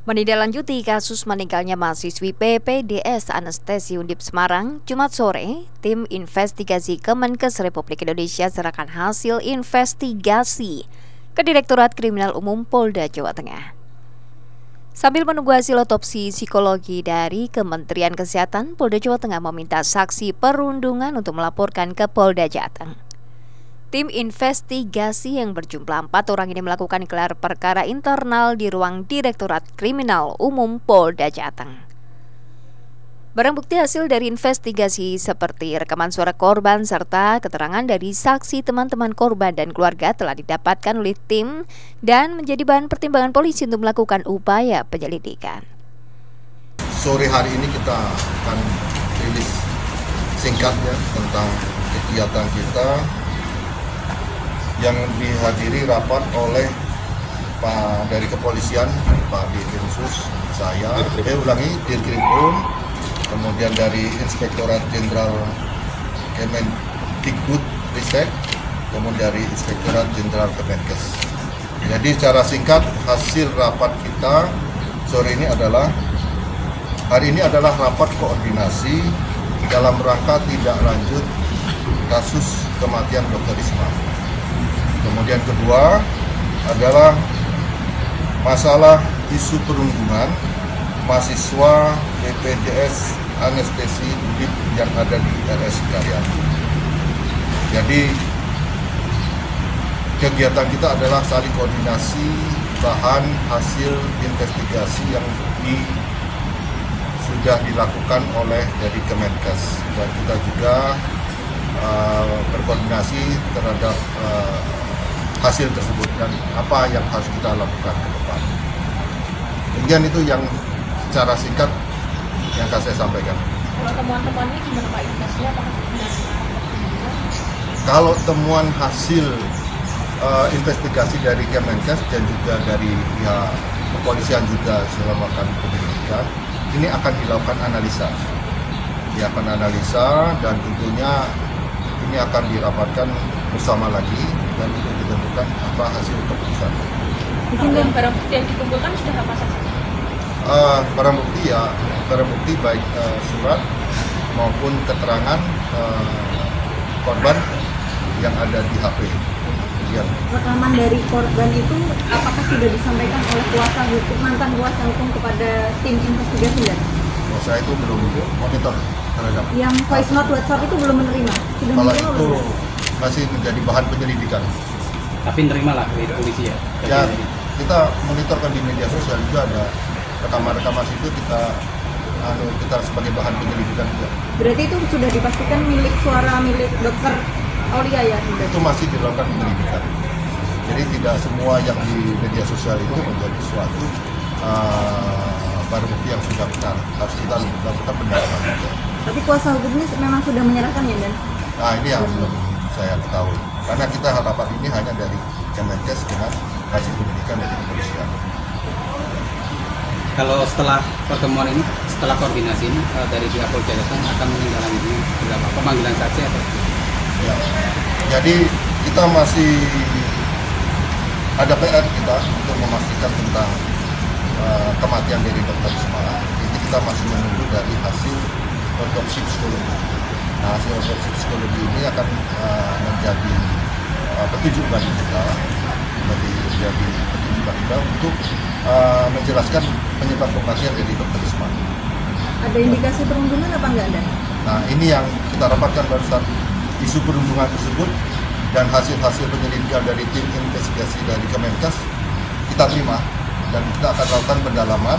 Menindaklanjuti kasus meninggalnya mahasiswi PPDS Anestesi Undip Semarang, Jumat sore, tim investigasi Kemenkes Republik Indonesia serahkan hasil investigasi ke Direktorat Kriminal Umum Polda Jawa Tengah. Sambil menunggu hasil otopsi psikologi dari Kementerian Kesehatan, Polda Jawa Tengah meminta saksi perundungan untuk melaporkan ke Polda Jateng. Tim investigasi yang berjumlah 4 orang ini melakukan gelar perkara internal di ruang Direktorat Kriminal Umum Polda Jateng. Barang bukti hasil dari investigasi seperti rekaman suara korban serta keterangan dari saksi teman-teman korban dan keluarga telah didapatkan oleh tim dan menjadi bahan pertimbangan polisi untuk melakukan upaya penyelidikan. Sore hari ini kita akan rilis singkatnya tentang kegiatan kita yang dihadiri rapat oleh Pak dari Kepolisian, Pak Dirkrimsus, saya, Dirkrimum, kemudian dari Inspektorat Jenderal Kemendikbud Ristek, kemudian dari Inspektorat Jenderal Kemenkes. Jadi secara singkat hasil rapat kita sore ini adalah hari ini adalah rapat koordinasi dalam rangka tindak lanjut kasus kematian Dr. Risma. Kemudian kedua adalah masalah isu perundungan mahasiswa PPDS Anestesi Undip yang ada di RS Karyadi. Jadi kegiatan kita adalah saling koordinasi bahan hasil investigasi yang sudah dilakukan oleh dari Kemenkes, dan kita juga berkoordinasi terhadap hasil tersebut dan apa yang harus kita lakukan ke depan. Demikian itu yang secara singkat yang akan saya sampaikan. Kalau temuan-temuannya gimana Pak? Investigasinya apakah benar? Kalau temuan hasil investigasi dari Kemenkes dan juga dari pihak kepolisian juga selama penyelidikan, ini akan dilakukan analisa. Dia akan analisa dan tentunya ini akan dirapatkan bersama lagi dan untuk ditentukan apa hasil keputusan. Dan barang bukti yang dikumpulkan sudah apa saja? Barang bukti baik surat maupun keterangan korban yang ada di HP. Ya. Rekaman dari korban itu apakah sudah disampaikan oleh mantan kuasa hukum kepada tim investigasi ya? Saya itu belum monitor terhadap. Yang voice note WhatsApp itu belum menerima? Sudah kalau menerima itu belum? masih menjadi bahan penyelidikan. Tapi nerima lah dari polisi ya? Ya, kita monitorkan di media sosial juga ada rekaman-rekaman itu kita sebagai bahan penyelidikan juga. Berarti itu sudah dipastikan milik dokter Aulia ya? Itu masih dilakukan penyelidikan. Jadi tidak semua yang di media sosial itu menjadi suatu barang bukti yang sudah benar. Harus kita lakukan pendalaman juga. Tapi kuasa hukumnya memang sudah menyerahkan ya, Dan? Nah, ini yang belum saya ketahui. Karena kita harapan ini hanya dari Kemenkes dengan hasil penyelidikan dari kepolisian. Kalau setelah pertemuan ini, setelah koordinasi ini dari pihak Polda Jateng akan menindaklanjuti beberapa pemanggilan saksi atau? Ya. Jadi kita masih ada PR kita untuk memastikan tentang kematian dari Dr. Risma. Jadi kita masih menunggu dari hasil otopsi psikologi. Nah, hasil otopsi psikologi ini akan menjadi petunjuk bagi kita, untuk menjelaskan penyebab kematian dari Dr. Risma. Ada indikasi perundungan apa enggak, Dan? Nah, ini yang kita rapatkan barusan, isu perundungan tersebut dan hasil-hasil penyelidikan dari tim investigasi dari Kemenkes kita terima dan kita akan lakukan pendalaman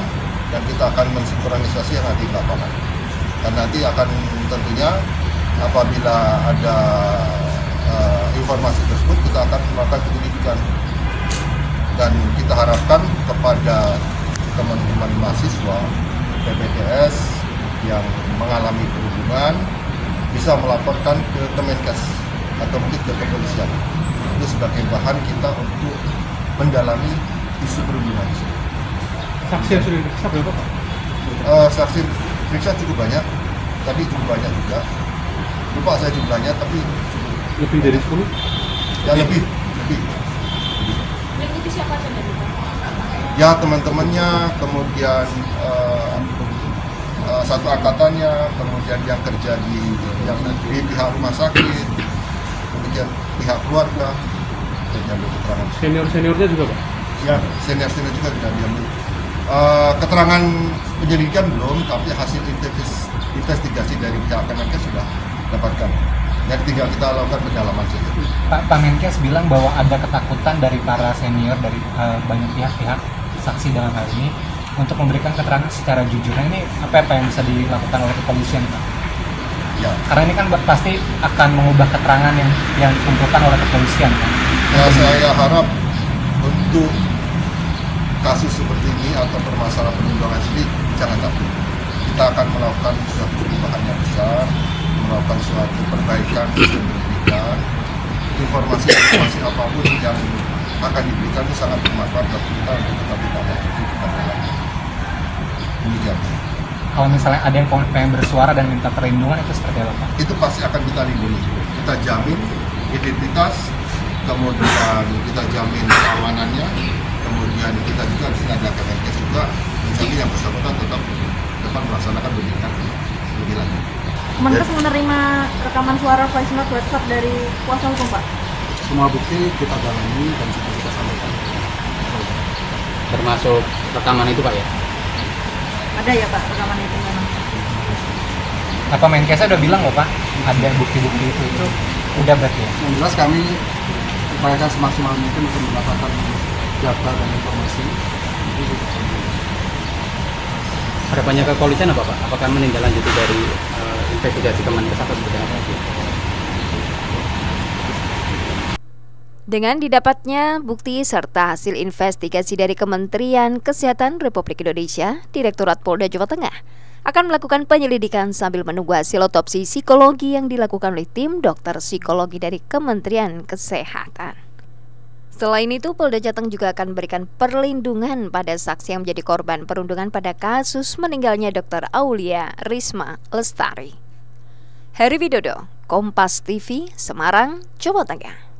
dan kita akan mensinkronisasi yang ada di lapangan. Dan nanti akan tentunya apabila ada informasi tersebut kita akan melakukan penyelidikan dan kita harapkan kepada teman-teman mahasiswa PPDS yang mengalami perundungan bisa melaporkan ke Kemenkes atau mungkin ke kepolisian. Itu sebagai bahan kita untuk mendalami isu perundungan. Saksi yang sudah diperiksa berapa Pak? Saksi periksa cukup banyak, tadi cukup banyak juga. Lupa saya jumlahnya, tapi lebih dari 10? Ya lebih. Mengikuti siapa saja? Ya teman-temannya, kemudian satu angkatannya, kemudian yang kerja di pihak rumah sakit, kemudian pihak keluarga, dan diambil keterangan. Senior-seniornya juga Pak? Ya, senior-senior juga tidak diambil. Keterangan penyelidikan belum, tapi hasil investigasi dari pihak Kemenkes sudah dapatkan. Jadi tinggal kita lakukan pendalaman saja. Pak Menkes bilang bahwa ada ketakutan dari para senior, dari banyak pihak-pihak saksi dalam hal ini untuk memberikan keterangan secara jujur. Nah, ini apa yang bisa dilakukan oleh kepolisian, Pak? Ya. Karena ini kan pasti akan mengubah keterangan yang dikumpulkan oleh kepolisian, Pak. Ya, saya harap untuk kasus seperti ini atau permasalahan perlindungan ini jangan takut. Kita akan melakukan suatu perubahan yang besar, melakukan suatu perbaikan sistem pendidikan. Informasi apapun yang akan diberikan itu sangat bermanfaat bagi kita untuk tetap kita lagi. Demikian. Kalau misalnya ada yang pengen bersuara dan minta perlindungan, itu seperti apa, Pak? Itu pasti akan kita lindungi. Kita jamin identitas, kemudian kita jamin keamanannya, kemudian kita juga ada Kemenkes juga menjamin yang bersangkutan tetap dapat melaksanakan pendidikan lebih lanjut. Kemenkes menerima rekaman suara voice note WhatsApp dari kuasa hukum, Pak? Semua bukti kita dalami dan sudah kita sampaikan. Termasuk rekaman itu Pak ya? Ada ya Pak rekaman itu memang? Apa Menkesnya udah bilang loh Pak, ada bukti-bukti itu udah berarti ya? Yang jelas kami upayakan semaksimal mungkin untuk mendapatkan data dan informasi. Harapannya ke kepolisian apa Pak? Apakah menindaklanjuti dari investigasi Kemenkes atau seperti apa? Dengan didapatnya bukti serta hasil investigasi dari Kementerian Kesehatan Republik Indonesia, Direktorat Polda Jawa Tengah akan melakukan penyelidikan sambil menunggu hasil otopsi psikologi yang dilakukan oleh tim dokter psikologi dari Kementerian Kesehatan. Selain itu, Polda Jateng juga akan memberikan perlindungan pada saksi yang menjadi korban perundungan pada kasus meninggalnya Dr. Aulia Risma Lestari. Heri Widodo, Kompas TV, Semarang, Jawa Tengah.